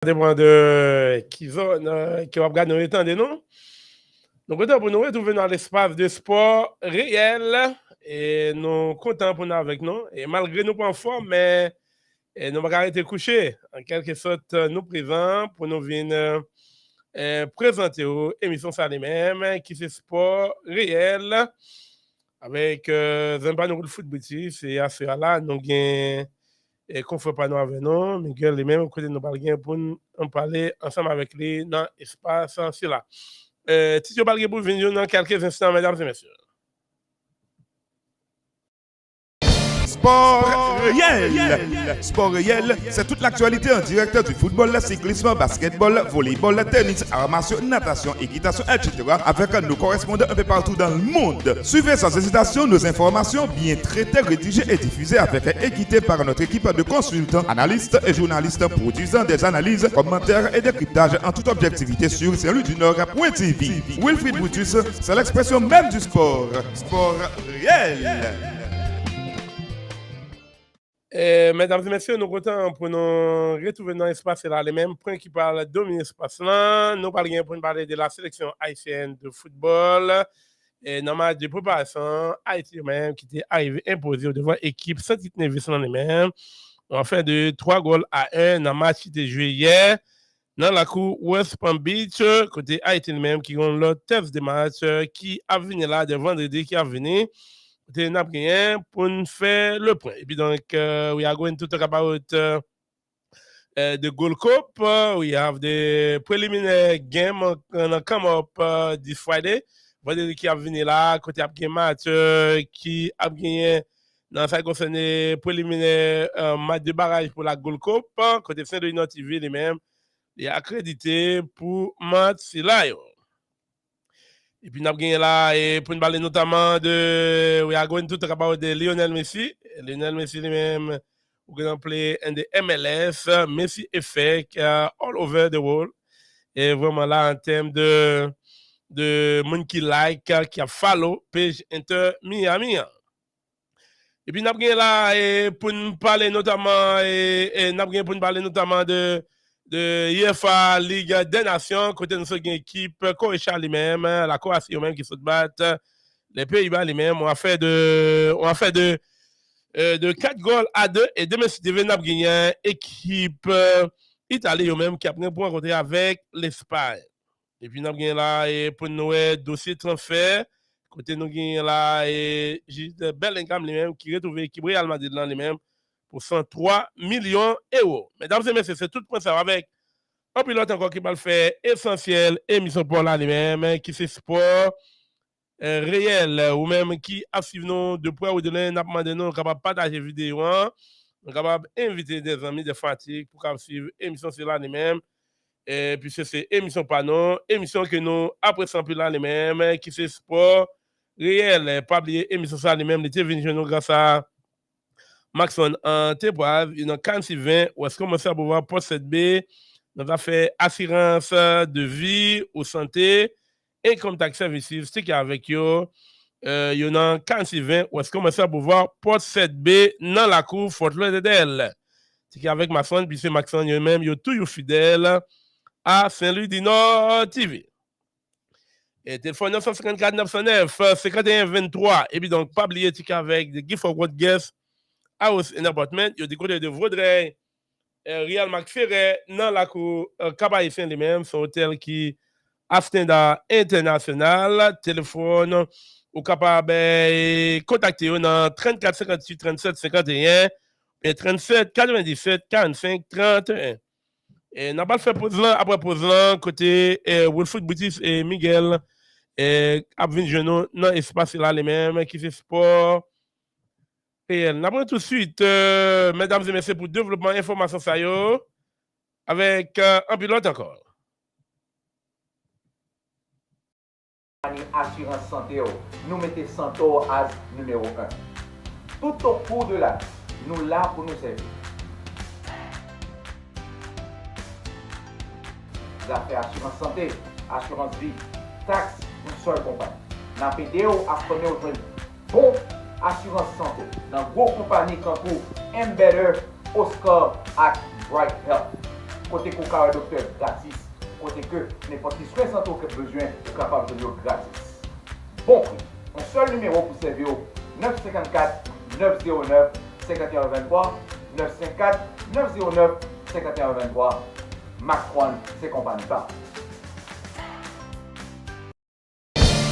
dépend de qui zone qui va regarder nous étendre non. Donc autant pour nous retrouver dans l'espace de sport réel et nous contents pour nous avec nous et malgré nous pas en forme mais nous pas arrêter coucher en quelque sorte nous présents pour nous venir présenter aux émissions ça les mêmes qui c'est sport réel avec un panneau de football c'est à ce là nous gain et qu'on fait pas nous avec nous Miguel les mêmes côté nous parler pour en parler ensemble avec lui dans l'espace c'est là Tito parler pour venir dans quelques instants mesdames et messieurs. Sport réel. Sport réel, c'est toute l'actualité en direct du football, cyclisme, basketball, volleyball, tennis, arts martiaux, natation, équitation, etc. avec nos correspondants un peu partout dans le monde. Suivez sans hésitation nos informations bien traitées, rédigées et diffusées avec équité par notre équipe de consultants, analystes et journalistes produisant des analyses, commentaires et décryptages en toute objectivité sur Saint-Louis du Nord.tv. Wilfried Brutus, c'est l'expression même du sport. Sport réel. Mesdames et messieurs, nous comptons pour nous retrouver dans l'espace là, les mêmes points qui parlent dominer l'espace là. Nous parlons pour parler de la sélection haïtienne de football. Et dans le match de préparation, Haïti même qui était arrivé imposé devant l'équipe Saint-Tite-Nevis dans les mêmes. On fait de 3 goals à 1 dans le match qui était joué hier. Dans la cour West Palm Beach, côté Haïti même qui ont le test de match qui a venu là de vendredi qui a venu. Pour faire le point. Et puis donc, we are going to talk about the Gold Cup. We have the preliminary game come up this Friday. Vendredi qui a venu là, côté a match qui a gagné dans ça concerne preliminaire match de barrage pour la Gold Cup. Côté Saint-Denis TV lui-même, il est accrédité pour match là. Et puis, nous avons gagné là, et pour nous parler notamment de, we are going to talk about the Lionel Messi. Lionel Messi lui-même, we're going to play in the MLS, Messi effect all over the world. Et vraiment là, en termes de monde qui like, qui a follow, page Inter Miami. Et puis, nous avons gagné là, et pour nous parler notamment, et nous avons gagné pour nous parler notamment de UEFA Ligue des Nations, côté de notre équipe, Croatie lui-même, la Croatie même qui se battent, les Pays-Bas lui-même, on a fait de 4 goals à 2 et demain si devait n'a gagné équipe Italie eux-même qui a pris pour rencontrer avec l'Espagne. Et puis n'a gagné là et pour nous dossier transfert, côté nous gagné là et Jude Bellingham lui-même qui retrouve l'équipe Real Madrid là lui-même pour 103 millions d'euros. Mesdames et messieurs, c'est tout pour ça avec un pilote encore qui va le faire essentiel, émission pour là lui-même, qui c'est sport réel, ou même qui a suivi nous de près ou de loin, n'a demandé nous capable partager vidéo, nous capable inviter des amis de fatigue pour capable suivre émission c'est là lui-même. Et puis c'est émission pas non, émission que nous apprécions plus là lui-même, qui c'est sport réel, pas oublier émission ça lui-même, les TV nous grâce à Maxon en Téboise, une 4620, où est-ce qu'on commence à pouvoir pour 7B, nous avons fait assurance de vie ou santé, income tax services, c'est avec yo, il y a 4620, où est-ce qu'on commence à pouvoir pour 7B dans la cour Fort Lauderdale. C'est avec Maxon, puis c'est Maxon lui-même, il est toujours fidèle à Saint-Louis du Nord TV. Et téléphone 954 909 51 23, et puis donc, pas oublier avec the gift of what guest house and apartment, il y a des côtés de Vaudreuil, Real Macferret, dans la cour Cap-Haïtien lui-même, son hôtel qui a standard international, téléphone, ou capable de contacter dans 34 58 37 51 et 37 97 45 31. Et n'a pas fait pause là, après pause là, côté Wilfried Brutus et Miguel, et Abvin Genou, dans l'espace là les mêmes, qui fait sport. Et nous avons tout de suite, mesdames et messieurs, pour développement information ça yo, avec un pilote encore. Assurance santé, nous mettons santé à numéro 1. Tout au cours de l'année, nous là pour nous servir. Vous avez assurance santé, assurance vie, taxe, une seule compagnie. Dans PDO, apprenez aujourd'hui. Bon. Assurance santé dans gros compagnie comme Embedded, Oscar et Bright Health. côté qu'on a un docteur gratis, côté que n'importe qui soin santé qui a besoin, est capable de donner gratis. Bon prix. Un seul numéro pour servir 954 909 5123 954 909 5123 Macron, c'est compagnie pas.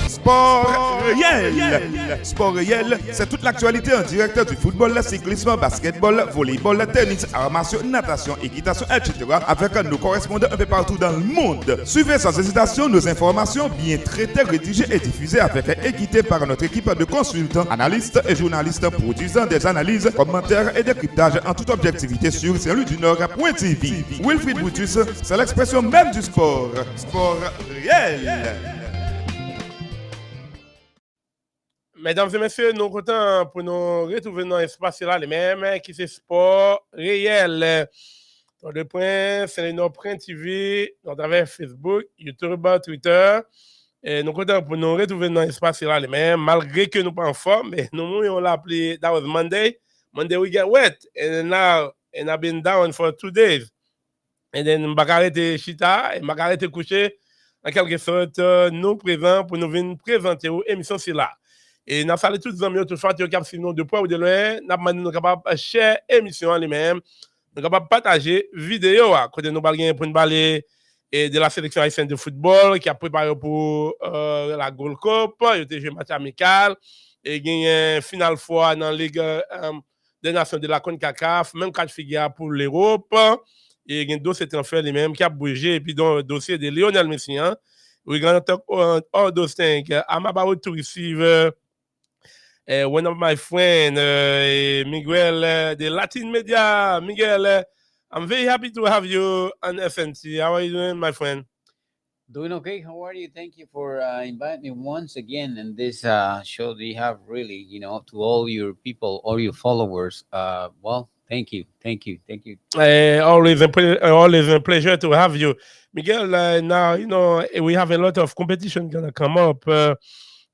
Sport réel. Sport réel, c'est toute l'actualité en direct du football, cyclisme, basketball, volleyball, tennis, arts martiaux, natation, équitation, etc. avec nos correspondants un peu partout dans le monde. Suivez sans hésitation nos informations bien traitées, rédigées et diffusées avec équité par notre équipe de consultants, analystes et journalistes produisant des analyses, commentaires et décryptages en toute objectivité sur saint-louis-du-nord.tv. Wilfried Brutus, c'est l'expression même du sport. Sport réel. Mesdames et messieurs, nous comptons pour nous retrouver dans l'espace là, les mêmes, qui c'est sport réel. Dans le point, c'est notre print TV, à travers Facebook, YouTube, Twitter. Et nous comptons pour nous retrouver dans l'espace là, les mêmes, malgré que nous pas en forme, mais nous, on l'a appelé, that was Monday. Monday we get wet, and now, and I've been down for 2 days. And then, je vais arrêter chita, et je vais arrêter coucher, en quelque sorte, nous présents pour nous venir présenter l'émission c'est là. Et nous saluons tous les amis toutefois qui ont suivi nous de près ou de loin. Nous sommes capables de share l'émission en lui-même. Nous sommes capables de partager vidéo côté nous parler pour nous parler de la sélection haïtienne de football qui a préparé pour la Gold Cup. Il a joué match amical et il y a une finale fois dans la Ligue des Nations de la Concacaf, même 4 figures pour l'Europe. Et il y a un dossier transfert lui-même qui a bougé et puis dans le dossier de Lionel Messi. We're going to talk all those things. I'm about to receive one of my friends, Miguel, the Latin Media. Miguel, I'm very happy to have you on FNC. How are you doing, my friend? Doing okay. How are you? Thank you for inviting me once again in this show that you have really, to all your people, all your followers. Well, thank you. Always a pleasure to have you. Miguel, now, we have a lot of competition going to come up.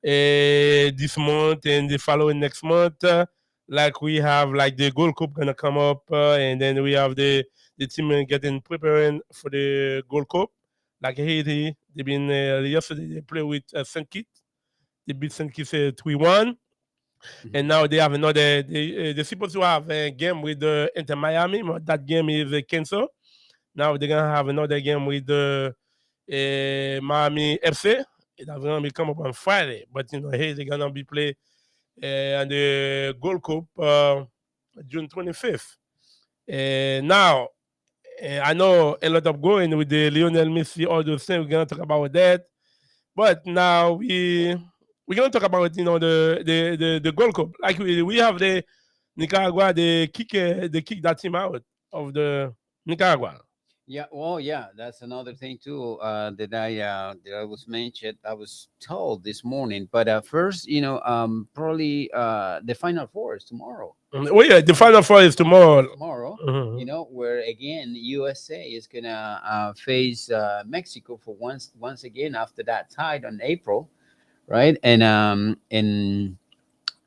This month and the following next month, like we have like the Gold Cup gonna come up, and then we have the team getting preparing for the Gold Cup. Like Haiti, they've been yesterday they play with Saint Kitts. They beat Saint Kitts 3-1, and now they have another. They're supposed to have a game with Inter Miami, but that game is canceled. Now they're gonna have another game with the Miami FC. It's going to be come up on Friday, but hey, they're going to be played on the Gold Cup June 25th. Now, I know a lot of going with the Lionel Messi, all those things. We're going to talk about that, but now we're going to talk about the Gold Cup. Like we have the Nicaragua, they kick that team out of the Nicaragua. Yeah, well, yeah, that's another thing too that I was mentioned. I was told this morning, but first, probably the Final Four is tomorrow. Oh yeah, the Final Four is tomorrow. Where again USA is gonna face Mexico for once again after that tied on April, right? And in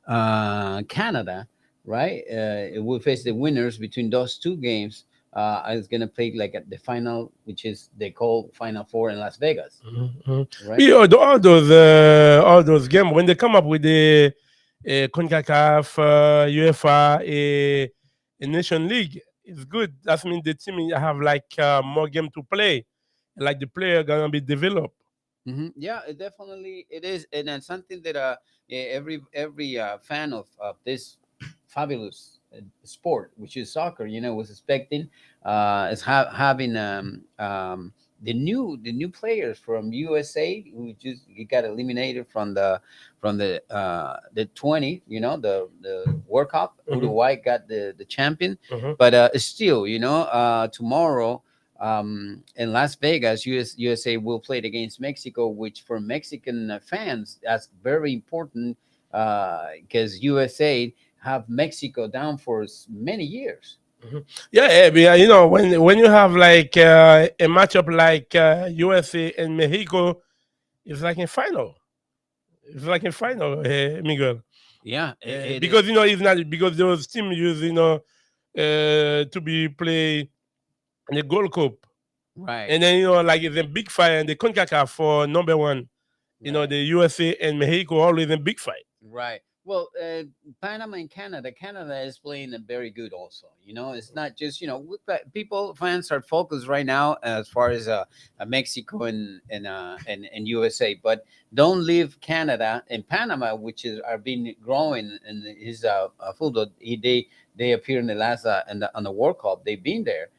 Canada, right, it will face the winners between those two games. I was gonna play like at the final, which is they call Final Four in Las Vegas. Right? Yeah, all those games when they come up with the Concacaf, UEFA, a Nation League, it's good. That means the team have like more game to play, like the player gonna be developed. Yeah, it definitely it is, and then something that every fan of this fabulous sport, which is soccer, was expecting is having the new players from USA who just got eliminated from the 20, the World Cup. Uruguay got the champion, but still, tomorrow in Las Vegas, USA will play against Mexico, which for Mexican fans that's very important because USA have Mexico down for many years. Yeah, when you have like a matchup like USA and Mexico, it's like a final. Miguel. Yeah, because it's not because those teams use to be play in the Gold Cup. Right. And then like it's a big fight and the Concacaf for number one. Right. The USA and Mexico always in big fight. Right. Well, Panama and Canada. Canada is playing a very good also. It's not just people fans are focused right now as far as Mexico and USA, but don't leave Canada and Panama, which are been growing in his football. They appear in the last on the World Cup. They've been there.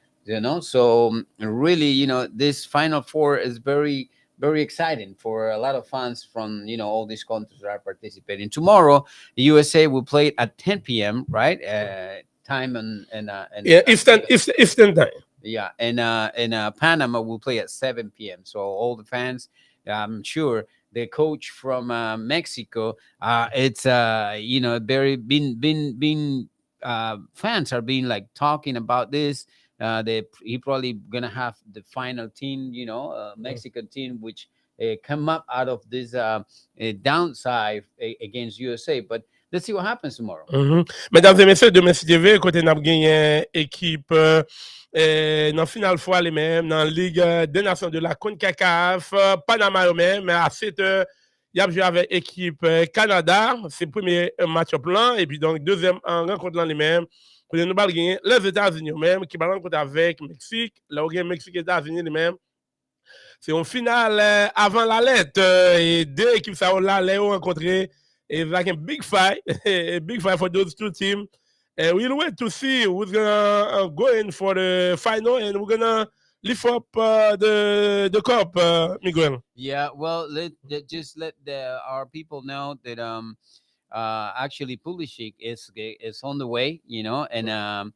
So really, this Final Four is very exciting for a lot of fans from all these countries that are participating. Tomorrow, the USA will play at 10 p.m. right time and Yeah, Eastern time. yeah, and Panama will play at 7 p.m. So all the fans, I'm sure the coach from Mexico, it's very been fans are being like talking about this. He probably gonna have the final team, Mexican team, which come up out of this downside against USA. But let's see what happens tomorrow. Mesdames et messieurs, demain si Dieu veut, côté n'a gagné équipe dans finale fois les mêmes dans la Ligue des Nations de la Concacaf, Panama eux-mêmes, mais à 7h, il y a joué avec équipe Canada, c'est le premier match au plan, et puis donc deuxième rencontre les mêmes. Côté nous allons gagner les États-Unis eux-mêmes qui vont rencontrer avec Mexique, là où Mexique et États-Unis les mêmes. C'est une finale avant la lettre et deux équipes ça là les ont rencontré. It's like a big fight, a big fight for those two teams. We'll wait to see who's gonna go in for the final, and we're gonna lift up the cup, Miguel. Yeah, well, just let our people know that actually Pulisic is on the way, and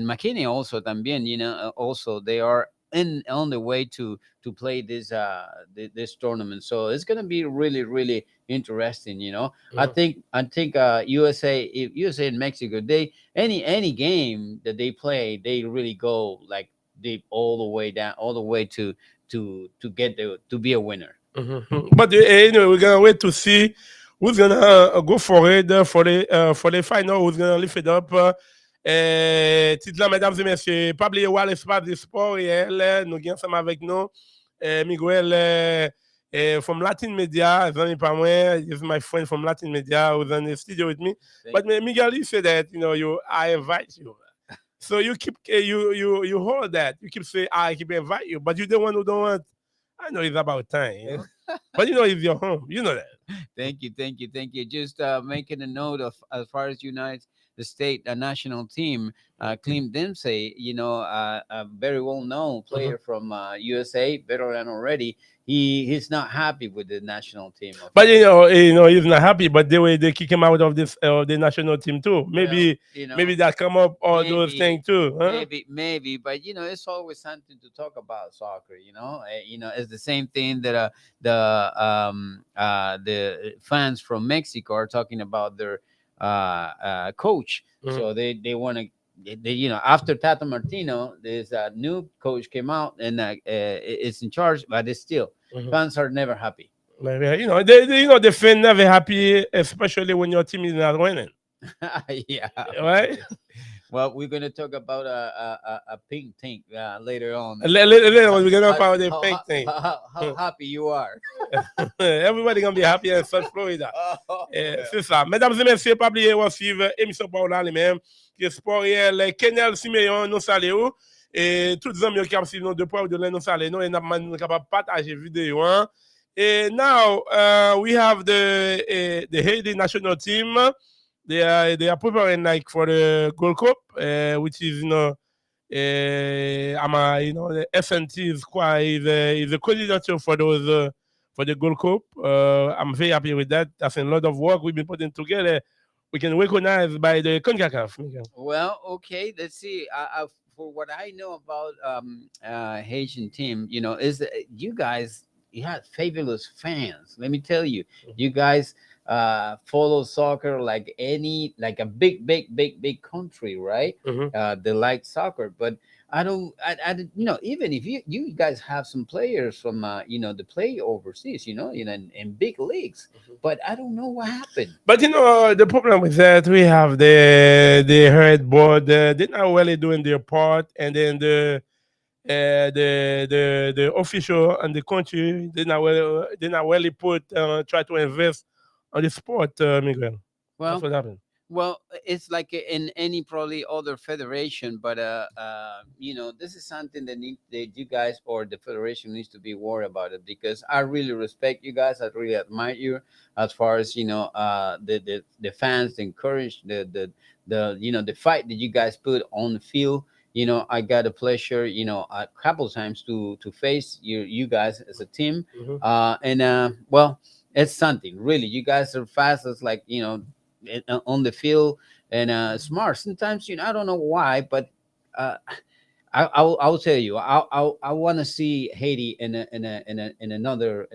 McKinney also también, also they are on the way to play this tournament. So it's gonna be really really interesting. I think USA and Mexico, they any game that they play, they really go like deep all the way down, all the way to get to be a winner. But anyway, we're gonna wait to see who's gonna go for it for the final, who's gonna lift it up. Titre là, mesdames et messieurs, pas oublier l'espace du sport réel, nous sommes ensemble avec nous. Miguel from Latin Media, pas moi, is my friend from Latin Media who's in the studio with me. But Miguel, you said that I invite you. So you keep you hold that. You keep saying I keep invite you, but you're the one who don't want. I know it's about time, but it's your home. You know that. Thank you. Just making a note of as far as United States national team, Clem Dempsey, a very well-known player from USA, veteran already. He's not happy with the national team. But he's not happy. But the way they kick him out of this the national team too. Maybe maybe that come up all those things too. Huh? Maybe. But it's always something to talk about soccer. It's the same thing that the fans from Mexico are talking about their coach. So they want to. After Tata Martino, there's a new coach came out and it's in charge, but it's still fans are never happy. Maybe, the fans never happy, especially when your team is not winning. Yeah, right. Well, we're going to talk about a pink tank later on. Later on, we're going to talk about the pink tank. How happy you are. Everybody going to be happy in South Florida. C'est ça. Mesdames et messieurs, pas oublier de suivre l'émission Paola les-mêmes, qui est sport réel. Kenel Simeon, nous saluons. Et tous les amis qui ont suivi nos deux points de l'un, nous saluons. Et nous sommes capables de partager vidéo. And now we have the Haiti national team. They are preparing like for the Gold Cup, which is the SNT is quite is a candidature for those for the Gold Cup. I'm very happy with that. That's a lot of work we've been putting together. We can recognize by the Concacaf. Well, okay, let's see. For what I know about Haitian team, is that you guys. You had fabulous fans. Let me tell you, you guys follow soccer like a big country, right? They like soccer, but I don't, even if you guys have some players from, the play overseas, in big leagues, but I don't know what happened. But the problem with that, we have the head board, they're not really doing their part, and then the official and the country they not really try to invest on the sport, Miguel. That's Well, what happened. well, it's like in any probably other federation, but this is something that you guys or the federation needs to be worried about it, because I really respect you guys. I really admire you as far as the fans, the encourage the fight that you guys put on the field. I got a pleasure, a couple times to face you guys as a team, Mhm. and well, it's something really. You guys are fast as like on the field, and smart. Sometimes I don't know why, but uh, I'll tell you. I want to see Haiti in another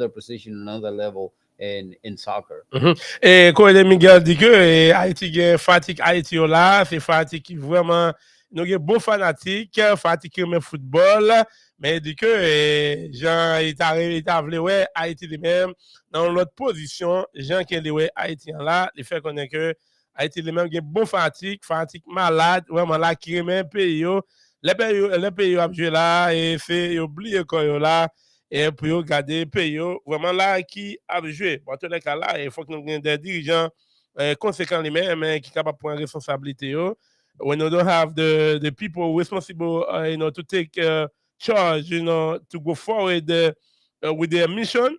position, another level in soccer. Mhm. Et quand Miguel dit que Haïti gen fatigue Haïti yo là, c'est fatigue qui vraiment nous gen bon fanatique, fatigue qui aime football, mais il dit que Jean il t'a vle ouais Haïti lui même dans l'autre position, Jean qui est ouais Haïtien là, il fait connaître que Haïti lui même gen bon fatigue malade, vraiment là qui aime pays yo, les pays yo a joué là et c'est oublié quand yo là et pour regarder pays vraiment là qui a joué. Bon, tous les cas là, il faut que nous ayons des dirigeants conséquents les-mêmes qui sont capables de prendre responsabilité. When you don't have the people responsible, to take charge, to go forward with their mission,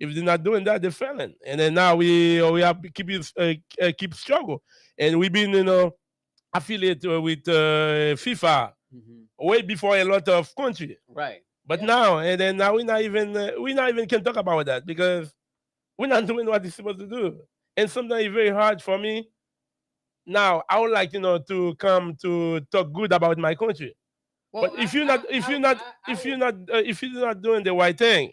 if they're not doing that, they're failing. And then now we have to keep struggle. And we've been, affiliated with FIFA Mhm. way before a lot of countries. Right. But Yeah. now, and then now we not even can talk about that because we're not doing what it's supposed to do. And sometimes it's very hard for me. Now I would like to come to talk good about my country. Well, But if you're not doing the right thing,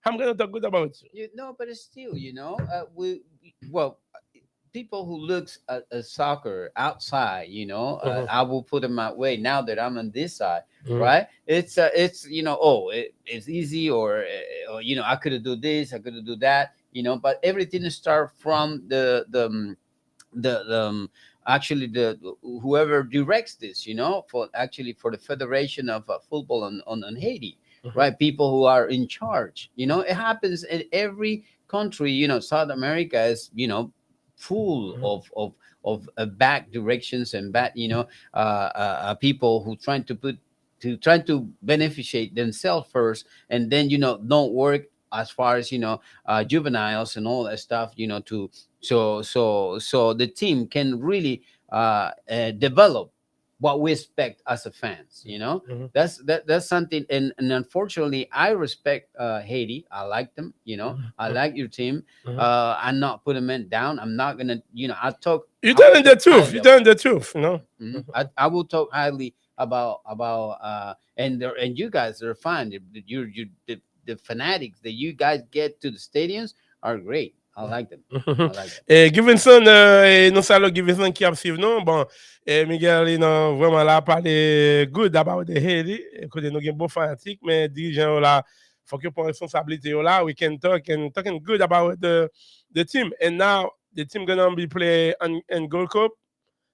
I'm gonna talk good about you. no, but it's still, well, people who looks at soccer outside, Mhm, I will put it my way now that I'm on this side, mhm, right? It's oh, it's easy, or I could do this, I could do that, but everything start from the actually the whoever directs this, for the Federation of Football on Haiti, mhm, right? People who are in charge. It happens in every country. South America is full mhm, of bad directions and bad people who trying to beneficiate themselves first, and then don't work as far as juveniles and all that stuff, to so the team can really develop what we expect as a fans. mhm, That's something, and unfortunately I respect Haiti. I like them. I mhm, like your team. mhm. I'm not putting men down. I'm not gonna, You're I will telling the talk truth. highly You're about telling the truth. Mhm. I will talk highly about and you guys are fine. The fanatics that you guys get to the stadiums are great. I like them. I like them. Givenson, nous saluons Givenson qui a suivi nous. Bon, Miguel, vraiment là, parler good about the Haiti. Écoute, nous avons bon fanatique, mais dirigeants là, faut que pour responsabilité là, we can talking good about the team. And now the team gonna be play in Gold Cup.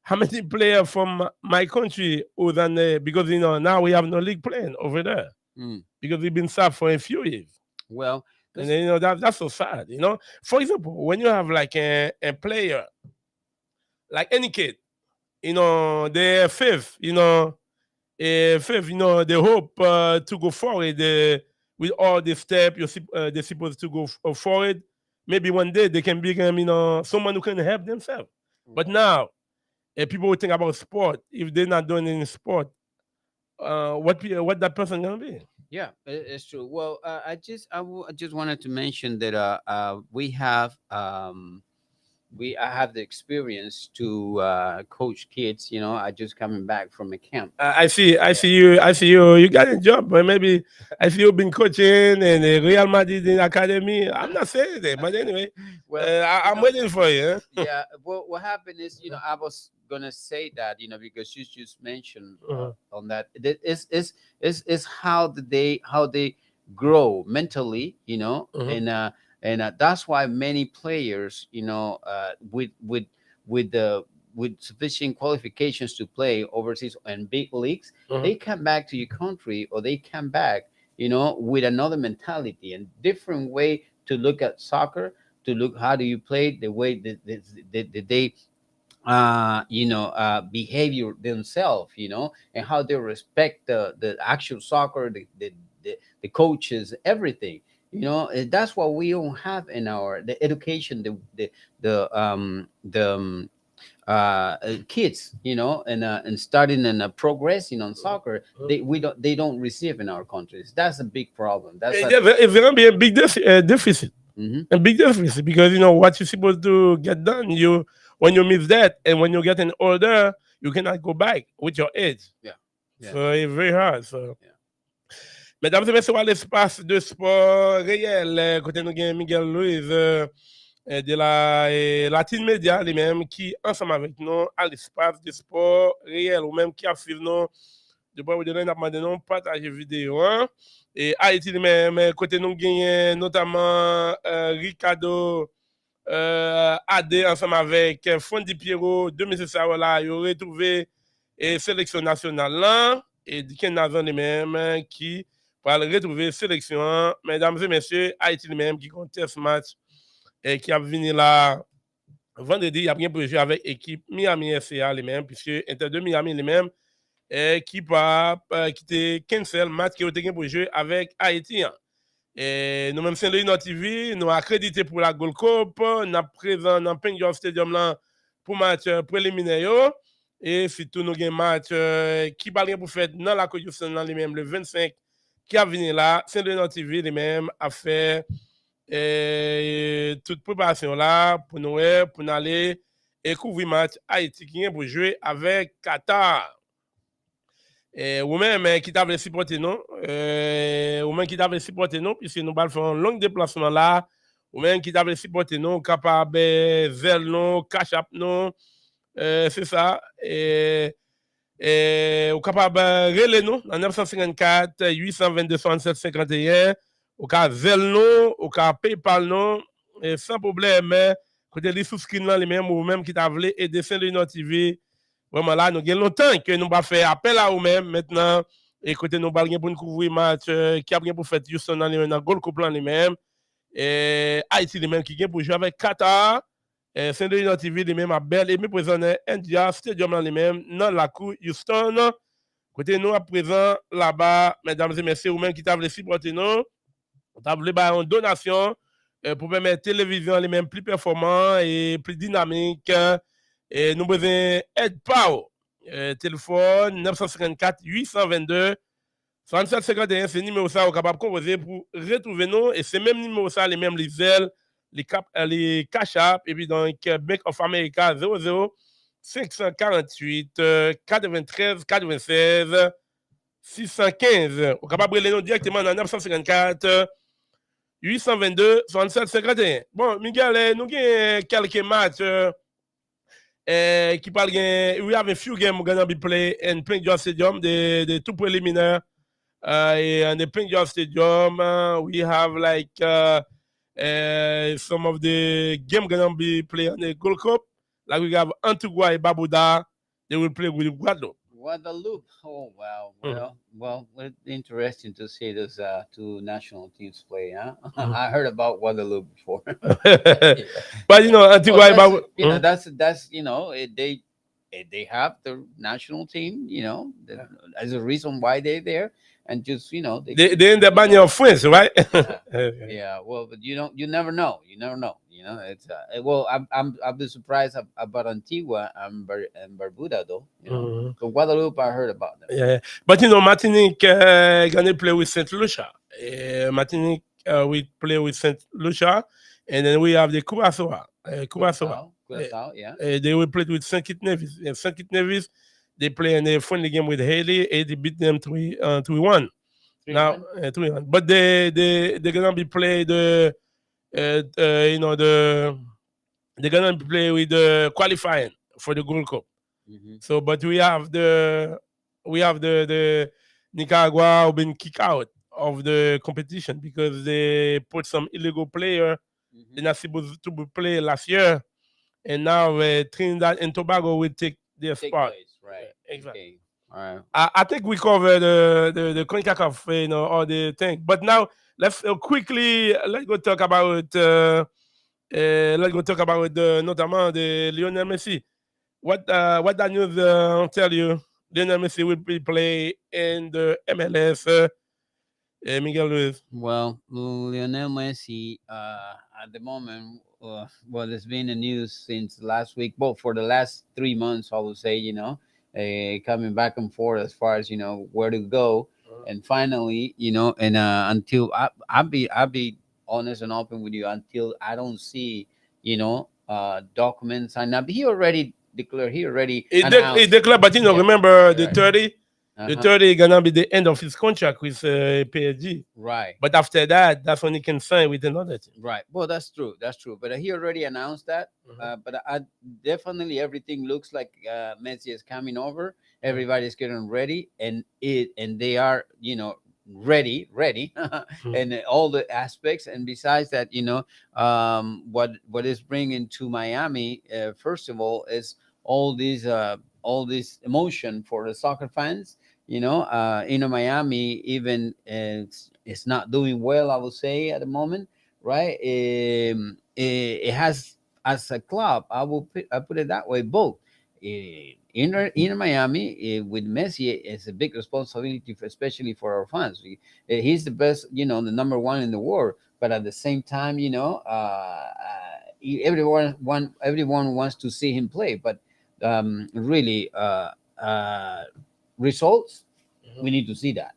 How many players from my country other than because now we have no league playing over there Mm. because we've been stopped for a few years. Well, And this then, that's so sad. For example, when you have like a player, like any kid, they're fifth, fifth, they hope to go forward with all the steps they're supposed to go forward. Maybe one day they can become, someone who can help themselves. But now, people will think about sport. If they're not doing any sport, what that person gonna be? yeah, it's true. Well, I just wanted to mention that we have I have the experience to coach kids. I just coming back from a camp. I Yeah. see you. I see you. You got a job, but maybe I see you've been coaching in Real Madrid in academy. I'm not saying that, but anyway, Well, I'm waiting for you. Huh? yeah. Well, what happened is, I was gonna say that, because you just mentioned Mhm, on that. Is how they grow mentally, mhm, and that's why many players, with the with sufficient qualifications to play overseas and big leagues, they come back to your country, or they come back, with another mentality and different way to look at soccer, to look how do you play, the way that they behavior themselves, and how they respect the actual soccer, the coaches, everything. That's what we don't have in our the education, the kids, and starting and progressing on soccer. They don't receive in our countries. That's a big problem. It's going to be a big deficit. Mhm. A big deficit because what you're supposed to get done. When you miss that, and when you're getting older, you cannot go back with your age. Yeah. Yeah. So it's very hard. So. Yeah. Mesdames et messieurs, à l'espace de sport réel, côté nous avons Miguel Louise de la Team Media, lui-même, qui ensemble avec nous à l'espace de sport réel, ou même qui a suivi nous, de bois de nous, demandé nous partager vidéo. Et Haïti, lui-même, côté nous avons notamment Ricardo AD ensemble avec Frantzdy Pierrot, 2006, là, ils ont retrouvé sélection nationale là, et Diken Nazan lui-même qui pour retrouver sélection, mesdames et messieurs, Haïti lui-même qui compte ce match et qui a venu là vendredi, il a bien jouer avec l'équipe Miami SCA lui-même, puisque Inter de Miami lui-même qui a quitté cancel match qui a été pour jouer avec Haïti. Et nous-mêmes, Saint-Louis Nord TV, nous accrédité pour la Gold Cup, nous présent dans Pierrot Stadium là pour match préliminaire. Et surtout, nous avons un match qui va pour faire dans la Côte d'Ivoire lui-même le 25 qui a venu là. Saint-Louis Nord TV lui-même a fait toute préparation là pour nous aller et couvrir match Haïti qui est pour jouer avec Qatar. Ou même qui t'avait supporté nous, puisque nous allons faire un long déplacement là, ou même qui t'avait supporté nous, capable zel nous, cash up nous, c'est ça, ou capable relais nous, en 954 822 67 51, ou capable zel nous, ou capable PayPal nous, sans problème, côté les sous-screen là, les mêmes, ou même qui t'avait aider Saint-Louis Nord TV. Vraiment là, nous avons longtemps que nous avons fait appel à nous-mêmes maintenant. Écoutez, nous avons pour nous couvrir match qui a bien pour faire Houston dans le Gold Cup les mêmes. Et Haïti les mêmes qui vient pour jouer avec Qatar. Saint-Louis TV les mêmes à Belle et présent India Stadium dans les mêmes dans la cour Houston. Écoutez, nous à présent là-bas, mesdames et messieurs, ou même qui t'avez supporté nous, t'avez une donation pour permettre la télévision les mêmes plus performants et plus dynamiques. Et nous avons besoin d'aide PAO. Téléphone 954 822 67 51. C'est le numéro ça, vous êtes capable de composer pour retrouver nous. Et c'est même numéro ça, les mêmes les ailes, les cash app. Et puis donc, Bank of America 00 548 93 96 615. Vous êtes capable de les nous directement dans 954 822 67 51. Bon, Miguel, nous avons quelques matchs. Qui parle we have a few games we're gonna be playing in Pierrot Stadium, the two preliminary in the Pierrot Stadium. We have like some of the games gonna be played on the Gold Cup. Like we have Antigua and Barbuda, they will play with Guadeloupe. Guadeloupe. Oh wow. Well, it's interesting to see those two national teams play, huh? I heard about Guadeloupe before. But Antigua and Barbuda. That's they have the national team, as a reason why they're there, and just they in the band of friends, right? Yeah, well, but you never know. It's well, I'll be surprised about Antigua and Barbuda though. So Guadeloupe, I heard about them. Yeah, but Martinique gonna play with Saint Lucia. Martinique we play with Saint Lucia, and then we have the Curaçao. Curaçao, yeah. They will play with Saint Kitts Nevis. Saint Kitts Nevis, they play in a friendly game with Haley, and they beat them 3-1. Now 3-1. But they're gonna be played they're gonna play with the qualifying for the Gold Cup. So, but we have the Nicaragua who been kicked out of the competition because they put some illegal player. They're not supposed to play last year. and now Trinidad and Tobago will take their Take spot. place, right? Exactly. Okay, all right. I think we covered the Concacaf, all the thing. But now let's quickly let's go talk about notamment the Lionel Messi. What that news tell you? Lionel Messi will be play in the MLS. Miguel Luis. Well, Lionel Messi, at the moment, well, there's been a news since last week, but for the last 3 months, I would say, coming back and forth as far as where to go, and finally, and until I'll be honest and open with you, until I don't see, documents signed up. He already declared. He already He announced. declared, but Yeah, remember the right. 30. The Uh-huh. 30 gonna be the end of his contract with PSG. Right. But after that, that's when he can sign with another team. Right. Well, that's true. That's true. But he already announced that. But I definitely everything looks like Messi is coming over. Everybody's getting ready, and they are ready, and all the aspects. And besides that, what is bringing to Miami, first of all, is all this emotion for the soccer fans. Miami even it's not doing well, I would say, at the moment, right? It has, as a club, I put it that way, both in Miami, with Messi, it's a big responsibility, especially for our fans. He's the best, the number one in the world, but at the same time, everyone wants to see him play, but really, results, we need to see that.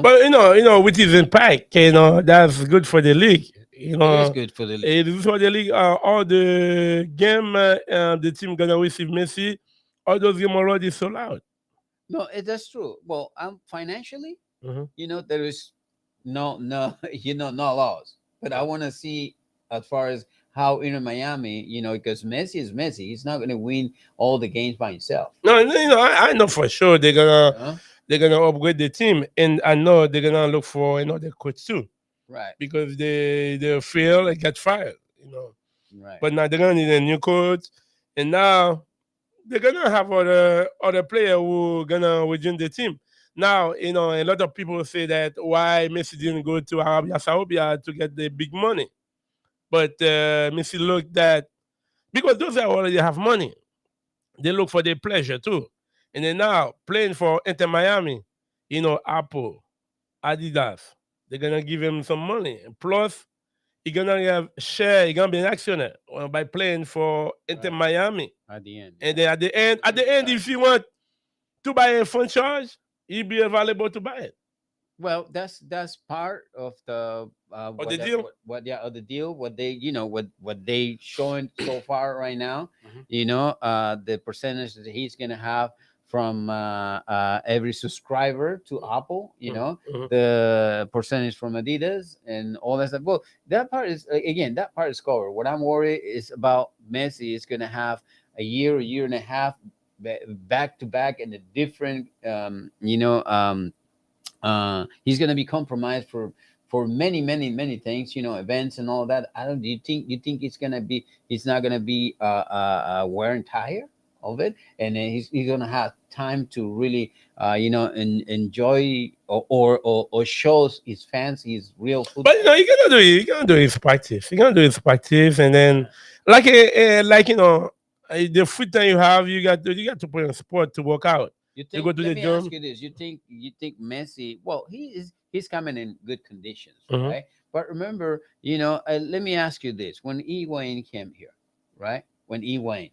But with his impact, that's good for the league. It is good for the league. It is for the league. All the game, the team gonna receive Messi. All those games already sold out. No, that's true. Well, financially, Mhm. there is no no loss, but I want to see, as far as how in Miami, because Messi is Messi. He's not going to win all the games by himself. No, I know for sure they're gonna Huh? they're gonna upgrade the team, and I know they're gonna look for another coach too Right, because they fail and get fired. right, But now they're gonna need a new coach, and now they're gonna have other player who gonna rejoin the team. Now, a lot of people say that why Messi didn't go to Arabia Saudi to get the big money, but Messi looked at because those guys already have money. They look for their pleasure too, and then now playing for Inter Miami, Apple, Adidas, they're gonna give him some money. Plus, he gonna have share. He gonna be an actionnaire by playing for Inter right. Miami. At the end, And yeah. then at the end, if you want to buy a phone charge, he'll be available to buy it. Well, that's part of the Or the deal. of the deal. What they what they showing so far right now. Mhm. The percentage that he's gonna have from every subscriber to Apple. Mhm. The percentage from Adidas and all that stuff. Well, that part is, again, that part is covered. What I'm worried is about Messi is gonna have a year and a half back to back in a different he's going to be compromised for many many things, events and all that. I don't Do you think he's not going to be wear and tire of it, and then he's going to have time to really enjoy, or shows his fans his real But football. you cannot do it. You cannot do his practice. You cannot do his practice, and then like the free time you have, you got to put in sport to work out. You You go think? to Let the me ask gym. you this: you think Messi? Well, he's coming in good conditions, Mhm. right? But remember, let me ask you this: when Wayne came here, right? When He went.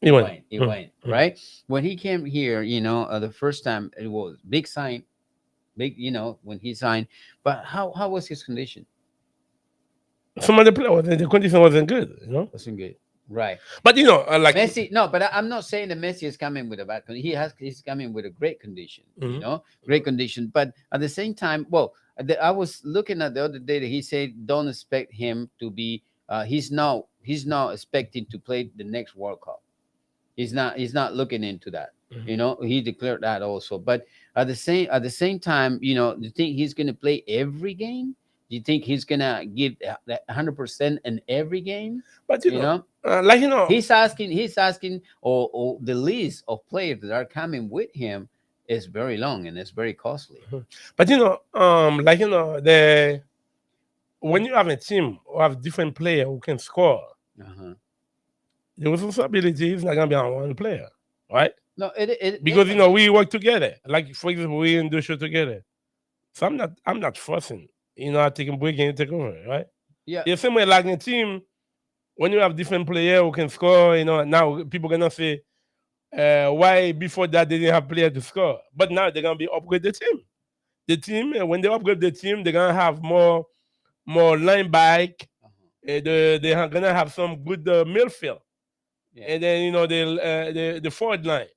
Wayne, right? When he came here, the first time, it was big sign, big, when he signed. But how was his condition? Some of the players, the condition wasn't good. Wasn't good, right? But like. Messi, no, but I'm not saying that Messi is coming with a bad condition. He's coming with a great condition, Mhm. great condition. But at the same time, well, I was looking at the other day that he said don't expect him to be. He's not expecting to play the next World Cup. He's not looking into that. Mhm. He declared that also. But at the same time, you think he's going to play every game? You think he's gonna give that 100% in every game? But You know, like he's asking, or the list of players that are coming with him is very long and it's very costly. but like the when you have a team who have different players who can score, Uh-huh. the responsibility is not gonna be on one player, right? No, Because we work together. Like for example, we in the show together. So I'm not forcing. I take a break and you take over, right? yeah. The same way like in a team, when you have different players who can score, now people gonna say, why before that they didn't have players to score, but now they're gonna be upgrade the team. The team when they upgrade the team, they're gonna have more line back. Uh-huh. They're gonna have some good midfield, Yeah. and then the forward line.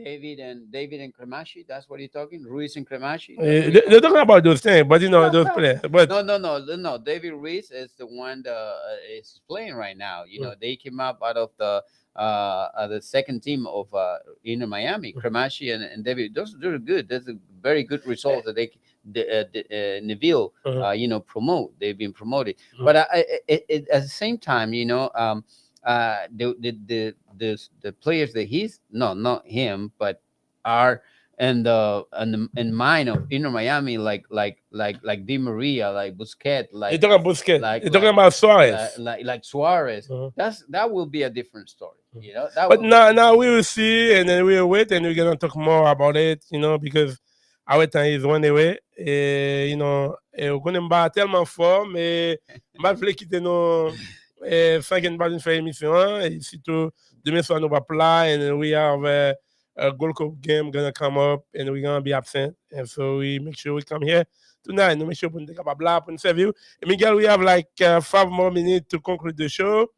David and Cremashi. That's what you're talking. Ruiz and Cremashi. That's what you're They're talking talking about those things, but those players. But no. David Ruiz is the one that is playing right now. They came up out of the second team of Inter Miami. Cremashi and David. Those are good. That's a very good result that Neville promote. They've been promoted, but at the same time, the players that he's not him, but are in mind of Inter Miami, like Di Maria, like Busquets, you're talking about Busquets. like You're talking about Suarez. like Suarez. Uh-huh. That will be a different story. That But will now we will see, and then we will wait, and we're gonna talk more about it. Because our time is one away. On connaît pas tellement fort, mais je voulais quitter nos 5 minutes faire émission. Et surtout, demain soir, nous va play, and we have a Gold Cup game gonna come up, and we're gonna be absent. And so we make sure we come here tonight. We make sure we take up a and serve you. And Miguel, we have like 5 more minutes to conclude the show.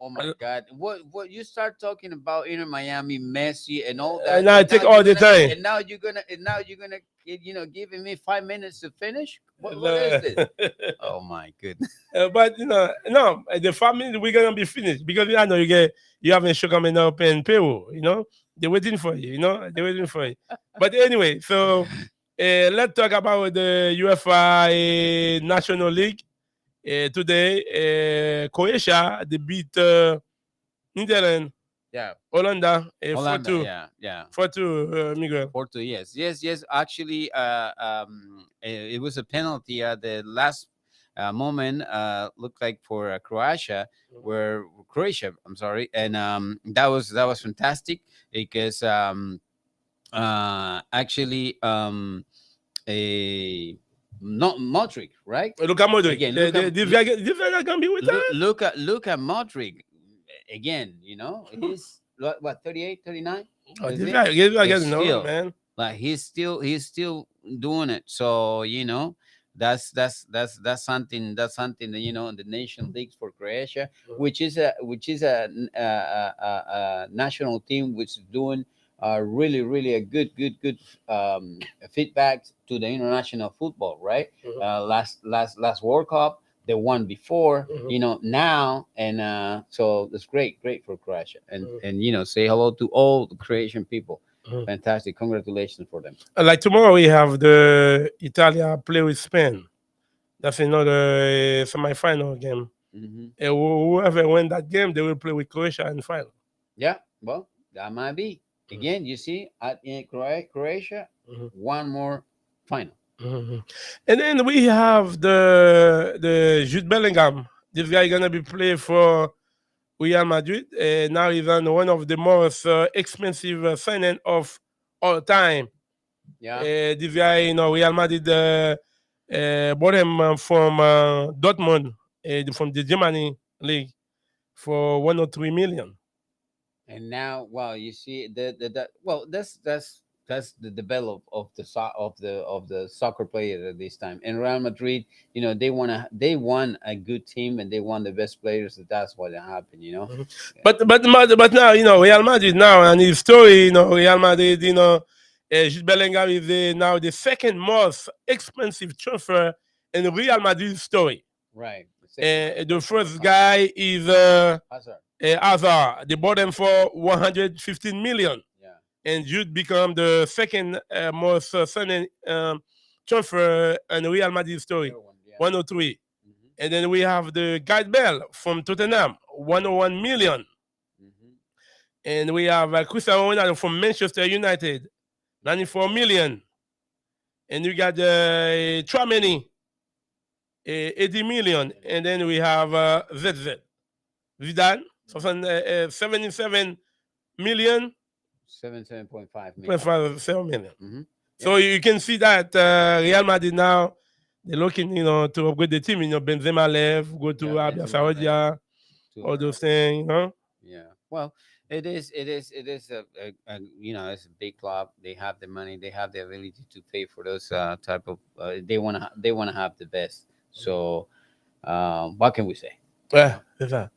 Oh my God! What you start talking about Inter Miami, Messi, and all that? And I take all the time. And now you're gonna giving me 5 minutes to finish. What is this? Oh my goodness! But no, the 5 minutes we're gonna be finished because I know you have a show coming up in Peru. They're waiting for you. They're waiting for you. But anyway, so let's talk about the UEFA National League. Today, Croatia they beat Netherlands, Yeah, Holanda, Holanda, 4-2. yeah. 4-2, Miguel. Porto, yes. Actually, it was a penalty at the last moment. Looked like for Croatia, I'm sorry, and that was fantastic because actually a. Not Modric, right? Look at Modric. Again, This guy can be with us. Look at Modric again. He's what 38, 39. Oh, Is this it? guy But no, still, man. like he's still doing it. So that's something that the nation leagues for Croatia, which is a national team which is doing really a good feedback to the international football, right? Last World Cup, the one before, now, and so it's great for Croatia, and say hello to all the Croatian people. Fantastic, congratulations for them. Like tomorrow we have the Italia play with Spain. That's another semi-final game. And whoever win that game, they will play with Croatia in the final. Yeah, well, that might be. Again, you see, in Croatia, one more final. And then we have the Jude Bellingham. This guy gonna be playing for Real Madrid. Now he's on one of the most expensive signing of all time. Yeah. This guy, Real Madrid bought him from Dortmund, from the Germany league, for 103 million. And now, well, you see that's the develop of the soccer player at this time. In Real Madrid, they want a good team and they want the best players. That's what happened, But now Real Madrid now and his story, Real Madrid, Jude Bellingham is now the second most expensive transfer in Real Madrid story. Right. The first guy is Hazard. They bought him for 115 million. Yeah. And Jude become the second most selling transfer in Real Madrid story. 103. And then we have the Guide Bell from Tottenham, 101 million. And we have Cristiano Ronaldo from Manchester United, 94 million. And we got Tchouaméni, 80 million. And then we have ZZ. Zidane, 77 million. 77.5 million. 7 million. So you can see that Real Madrid now, they're looking, to upgrade the team. Benzema left, go to Arabia Saudi, all those things, Yeah. Well, it is it's a big club. They have the money, they have the ability to pay for those type of they want to have the best. So what can we say? Ouais, c'est ça.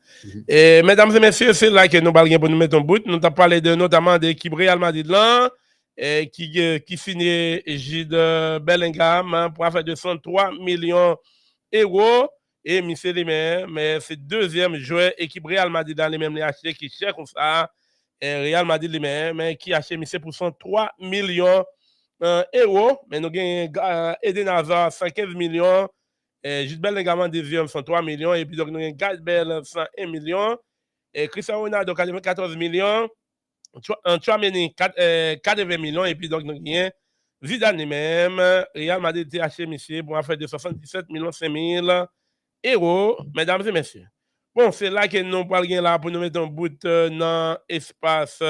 Et mesdames et messieurs, c'est là que nous parlons pour nous mettre en bout. Nous avons parlé notamment de l'équipe Real Madrid là, qui signait Jude Bellingham pour faire 203 millions d'euros. Et Michel Limé, mais c'est deuxième joueur équipe Real Madrid dans les mêmes achetés qui cherche comme ça. Real Madrid lui-même, mais qui a acheté Michel pour 103 millions d'euros. Mais nous avons Eden Hazard 115 millions. Jude Bellingham deuxième 103 millions. Et puis donc nous avons Gareth Bale 101 millions. Et Cristiano Ronaldo 14 millions. Tchouaméni 80 millions. Et puis donc nous avons Zidane lui-même. Real Madrid a acheté Michel pour faire de 77 millions 5 000 euros, mesdames et messieurs. Bon, c'est là que nous parlons là pour nous mettre en bout dans l'espace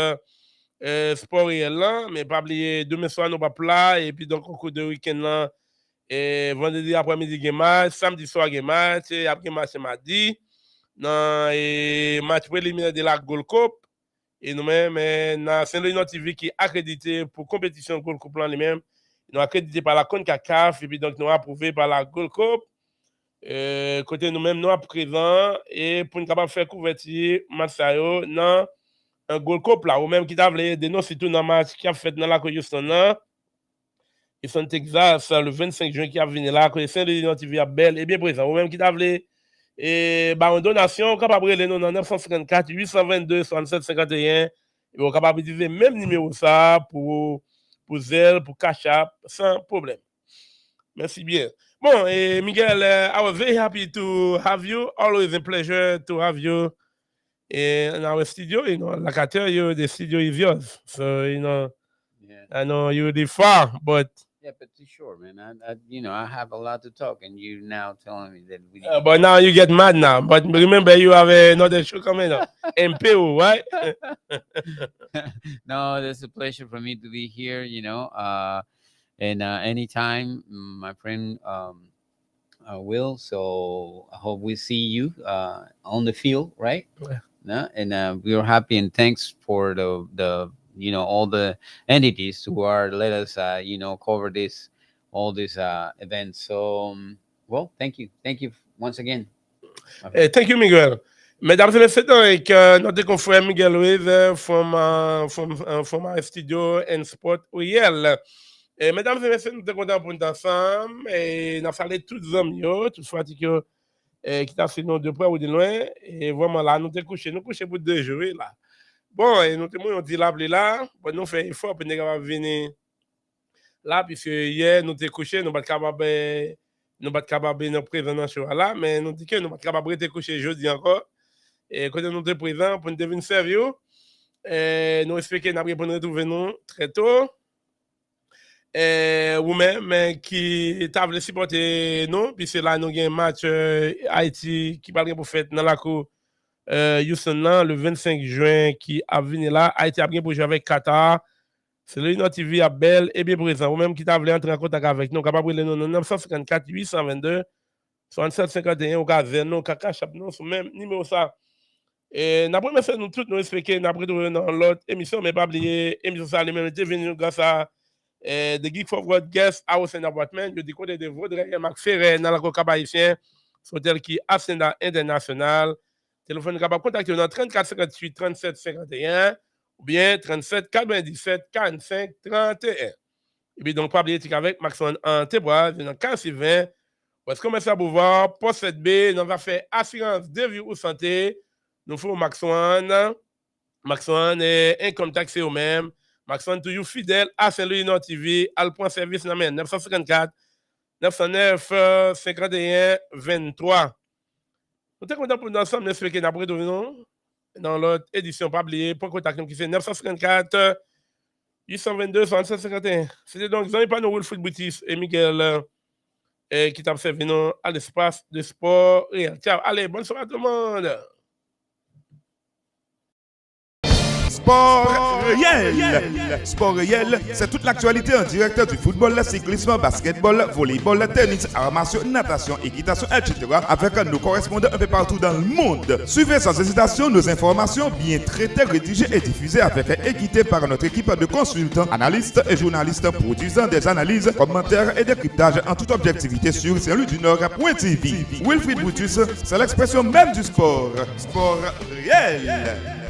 sport réel là, mais pas oublier demain soir nous pas plat et puis donc au cours de week-end là, et vendredi après-midi game match, samedi soir game match, et après match mardi dans match préliminaire de la Gold Cup et nous-mêmes dans Saint-Louis TV qui est accrédité pour compétition Gold Cup là lui-même, nous accrédité par la Concacaf et puis donc nous approuvé par la Gold Cup. Côté nous-mêmes, nous sommes présents et pour nous capable faire couverture match dans un Gold Cup là, ou même qui t'a voulu dénoncer tout dans le match qui a fait dans la Houston là, Houston Texas le 25 juin qui a venu là, que Saint-Louis TV a belle et bien présent, ou même qui t'a voulu et une donation capable de nous dans 954 822 67 51 et vous capable utiliser même numéro ça pour Zelle, pour Cash App sans problème. Merci bien. Bon, Miguel, I was very happy to have you. Always a pleasure to have you in our studio. Like I tell you, the studio is yours. So, I know you live far, but... Yeah, but too short, man. I have a lot to talk, and you now telling me that we... but now you get mad now. But remember, you have another show coming up. in Peru, right? No, it's a pleasure for me to be here, and anytime, my friend will. So I hope we see you on the field, right? Yeah. And we are happy, and thanks for the all the entities who are let us cover all these events. So well, thank you once again. Thank you, Miguel. Mesdames et messieurs, avec notre confrère Miguel Ruiz from our studio and Sport Riel. Mesdames et messieurs, nous sommes contents pour nous ensemble et nous avons tous les hommes, tous les qui t'a fait nous de près ou de loin. Et vraiment là, nous sommes couchés pour 2 jours là. Bon, et nous sommes dit là, bon, nous faisons effort pour nous venir là, puisque hier, nous sommes couchés, nous sommes capables de nous présenter là, mais nous disons que nous sommes capables de coucher jeudi encore. Et quand nous sommes présents pour nous venir servir, nous espérons que nous allons retrouver nous très tôt. Ou-même qui t'a supporter nous, puisque là, nous avons un match Haïti qui va pour faire dans la cour. Houston le 25 juin qui a venu là, Haïti a bien pour jouer avec Qatar. C'est le Notre TV à belle et bien présent. Ou même qui t'a voulu entrer en contact avec nous, capable de nous 954 822 67 51 ou cas 0 nous Cash App nous sur même numéro ça. Et n'a pas fait nous tous nous expliquer n'a pas dans l'autre émission mais pas oublier émission ça les mêmes était venu grâce à The Geek Forward Guest House and Apartment, du côté de Vaudreuil Marc Ferrer dans la Coca haïtien, hôtel qui Ascenda International. Téléphone capable contacter dans 34 58 37 51 ou bien 37 97 45 31. Et puis donc pas oublier avec Maxon en Tébois dans 15 20. Parce que commencer à pouvoir poste 7B, nous va faire assurance de vie ou santé. Nous faisons Maxon et income tax au même. Maxon toujours fidèle à Saint-Louis TV, à le point service 954 909 51 23. Nous sommes contents pour nous ensemble expliquer d'après nous dans l'autre édition, pas oublier, pour contact qui c'est 954 822 6751. C'était donc Jean Pano Wolfried Boutis et Miguel qui t'a observé à l'espace de sport réel. Ciao, allez, bonne soirée à tout le monde. Sport réel. Sport réel, c'est toute l'actualité en direct du football, cyclisme, basketball, volleyball, tennis, arts martiaux, natation, équitation, etc. avec nos correspondants un peu partout dans le monde. Suivez sans hésitation nos informations bien traitées, rédigées et diffusées avec équité par notre équipe de consultants, analystes et journalistes produisant des analyses, commentaires et décryptages en toute objectivité sur Saint-Louis-du-Nord.tv. Wilfried Boutus, c'est l'expression même du sport. Sport réel.